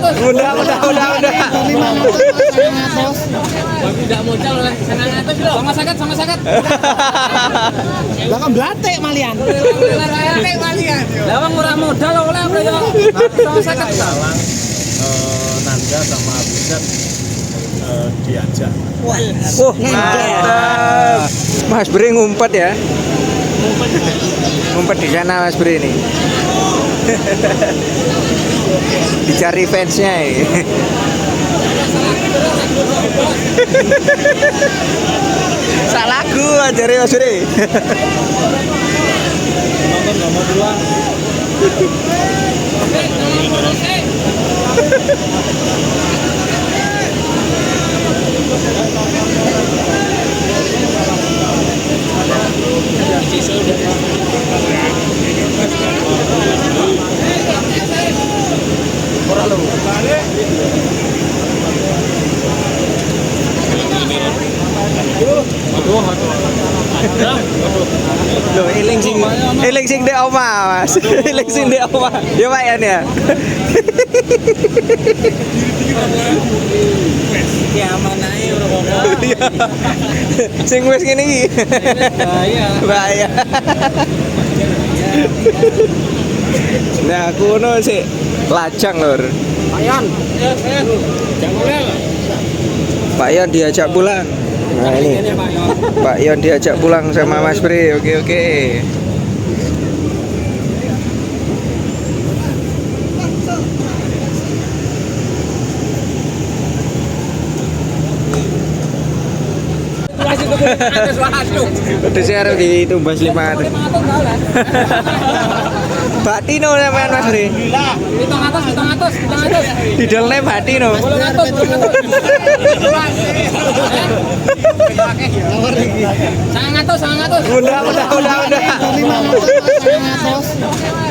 Udah. 500. Tidak modal oleh sama sakit. Lah kan blatek malian. Blatek malian. Lah wong ora modal oleh apa ya? Sama sakit. Nanda sama Buset diajak. Mantap. Mas Bri ngumpet ya. Ngumpet di sana Mas Bri ini. Dicari fansnya ya. Salahku ajari Mas Bri. Nonton nggak mau pulang. Loh, iling sing dek oma, Mas. Iling sing dek oma. Ya Pak ya nih ya. Ya mana ae ora ngono. Sing wis ngene iki. Bahaya. Nah, aku ngono sik lajang lur. Pak Yon. Pak Yon diajak pulang. Nah ini Pak Yon diajak pulang sama Mas Bri. Oke. Udah saya harus ditumbas 500. Batino sampean Mas Bri. 700. Didolne batino. 900. Udah. 500.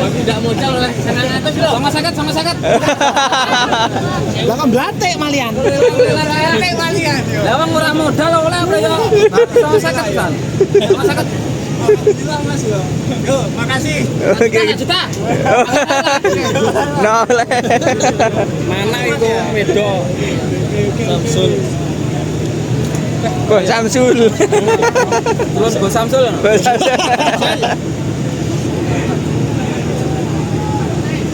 Tidak modal oleh 900 sama sakit. Lah kan blatek malian. Blatek malian. Lah wong ora modal oleh apa ya? Sama sakit kan. Sama sakit. Mas yo. Yo, makasih. Oke. Juta. Noleh. Mana itu Medo? Samsul. Bos Samsul. Terus Bos Samsul.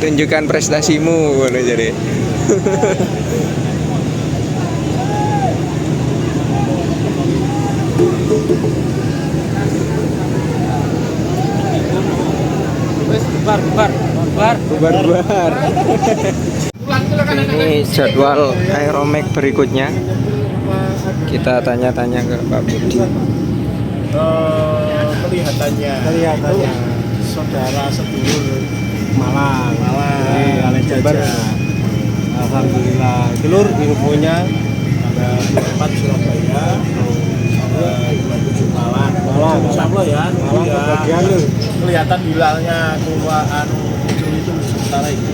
Tunjukkan prestasimu ngono jadi. Bubar. Ini jadwal Aeromek berikutnya. Kita tanya-tanya ke Pak Budi. Kelihatannya saudara sedulur Malang. Kalian Jember. Alhamdulillah. Telur infonya ada 4 Surabaya, 27 Malang. Insya ya. Malang Ya. kebagian lu. Kelihatan hilalnya keluar muncul itu sementara ini.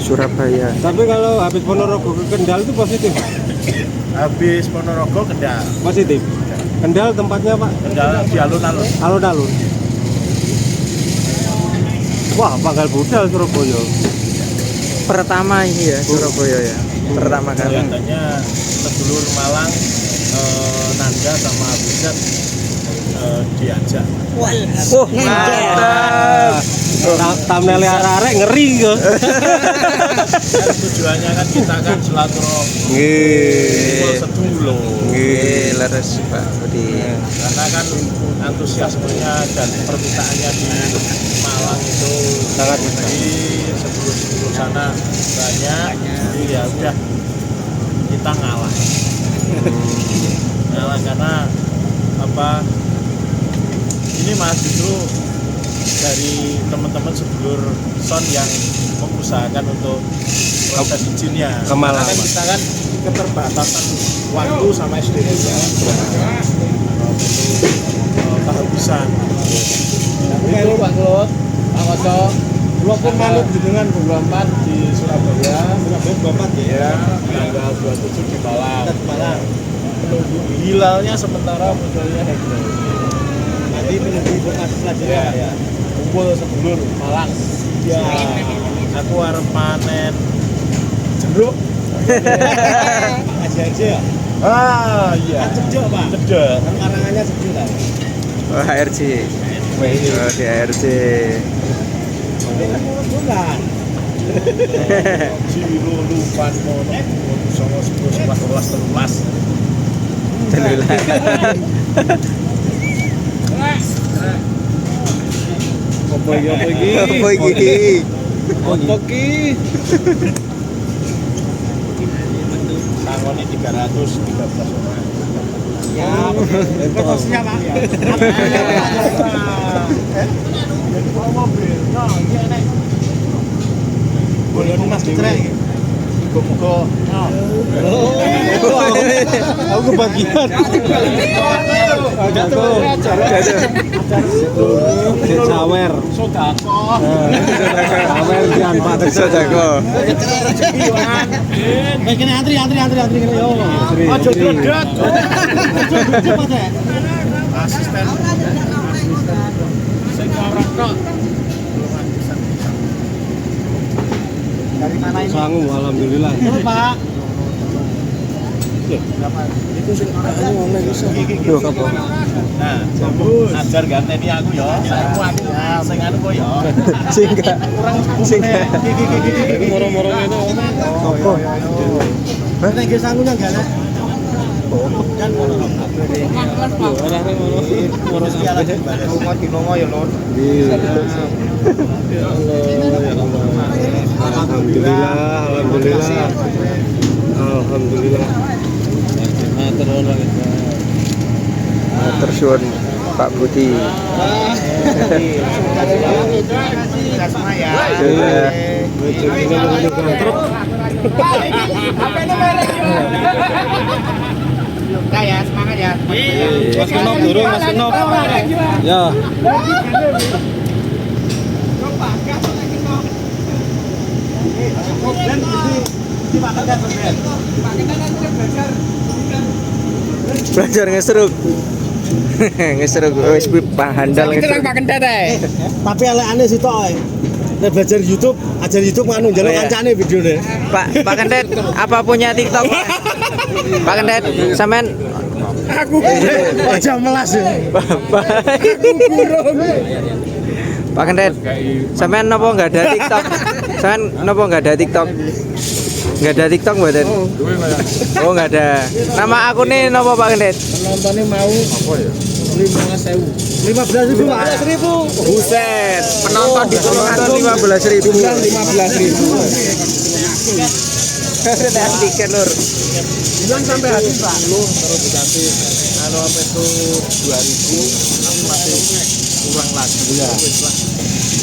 Surabaya. Tapi kalau habis Ponorogo ke Kendal itu positif. Habis Ponorogo Kendal. Positif. Kendal tempatnya Pak? Kendal di alun-alun. Alun-alun. Wah, panggal budal Surabaya. Pertama ini ya Surabaya ya. Pertama kali. Kelihatannya sedulur Malang, Nanda sama Buset diajak. Mantap. Thumbnail arek ngeri kok. Tujuannya kan kita kan silaturahmi Nggih. sedulur. Nggih, leres Pak Budi. Karena kan antusiasmenya dan permintaannya di Malang itu Sangat besar. di sedulur-sedulur sana banyak. Jadi ya udah kita ngalah karena apa ini mas justru dari teman-teman sedulur Son yang mengusahakan untuk proses izinnya. Ke Malang, Karena kan Pak. kita kan keterbatasan waktu sama SDM-nya kehabisan. Melu Pak Klut, Pak Koco, Kula pun manut jenengan 24 di Surabaya, 24 ya, tanggal 27 di Malang. Menunggu hilalnya sementara munculnya Hegel. nanti menunggu informasi selanjutnya Ya. ya. Kumpul sedulur Malang. Ya, aku arep panen Bro. Aja ya. Ah, iya. Cedek, Pak. Cedek. Kan karangannya cedek lah. Oh, HRC. Oh, di HRC. Bukan. Ciro lupan mono. Songo 10 11 13. Telulah. Apa iki? Apa iki? Apa iki? Sangone 313 orang. Ya, promosinya Pak. Mobil. Nah, iki enek. Boleh Mas Cerai. Muga-muga Aku kebagian. Sawer. sedekah. Sawer jangan Pak. Sodako. Baik ini antri kene yo. Aja gledek. Cepat ya. Asisten. Sing orang kok. Dari mana ini? Sangu alhamdulillah. Terus Pak. Duh, apa? Nah, ajar ganteni aku ya. Saiki aku ya sing anu kok ya. Singga. Singga. Moro-moro ngene. Apa? Hah? Nek ge sangu nang galak. Kan ngono. Moro sampe lunga dinongo ya, Lur. Alhamdulillah, alhamdulillah. Alhamdulillah. Matur suwun Pak Budi. Sudah. Ya, semangat ya. Mas Kenop durung, Mas Kenop. Ya. Belajar ngeseruk. Ngeseruk wis pahandal ngeseruk. Tapi elekane sitok ae. Nek belajar YouTube, ajar YouTube nganu njaluk Oh, iya. kancane videone. Pak Kendet, apa punya TikTok? Pak Kendet, sampean Aku aja melas ya. Pak Kendet, sampean napa enggak ada TikTok? Sampean napa enggak ada TikTok? Enggak ada TikTok mboten? Oh, enggak ada. Nama akune napa Pak Kendet? Penontonnya mau apa ya? 15.000. 15.000 Pak. 15.000. Buset, penonton di Tulungagung 15.000. 15.000. Dan tiket Lur. Bilang sampai habis Pak. Terus dikasih anu apa itu 2.000 tapi masih kurang lagi. Iya.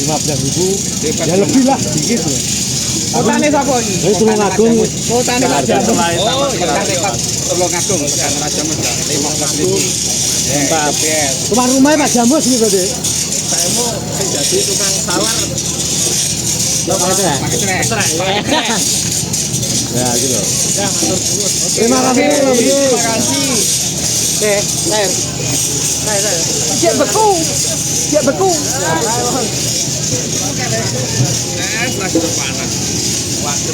15.000. Ya lebih lah dikit ya. Kotane sapa iki? Wis Tulungagung. Kotane Pak Jamus. Oh, Tulungagung bukan Raja Muda. 15.000. Mantap. Rumah-rumahnya Pak Jamus gitu deh. Saya mau jadi tukang sawar. Ya gitu. Terima kasih. Terima kasih. Siap beku. Siap beku. Lagi panas. Waktu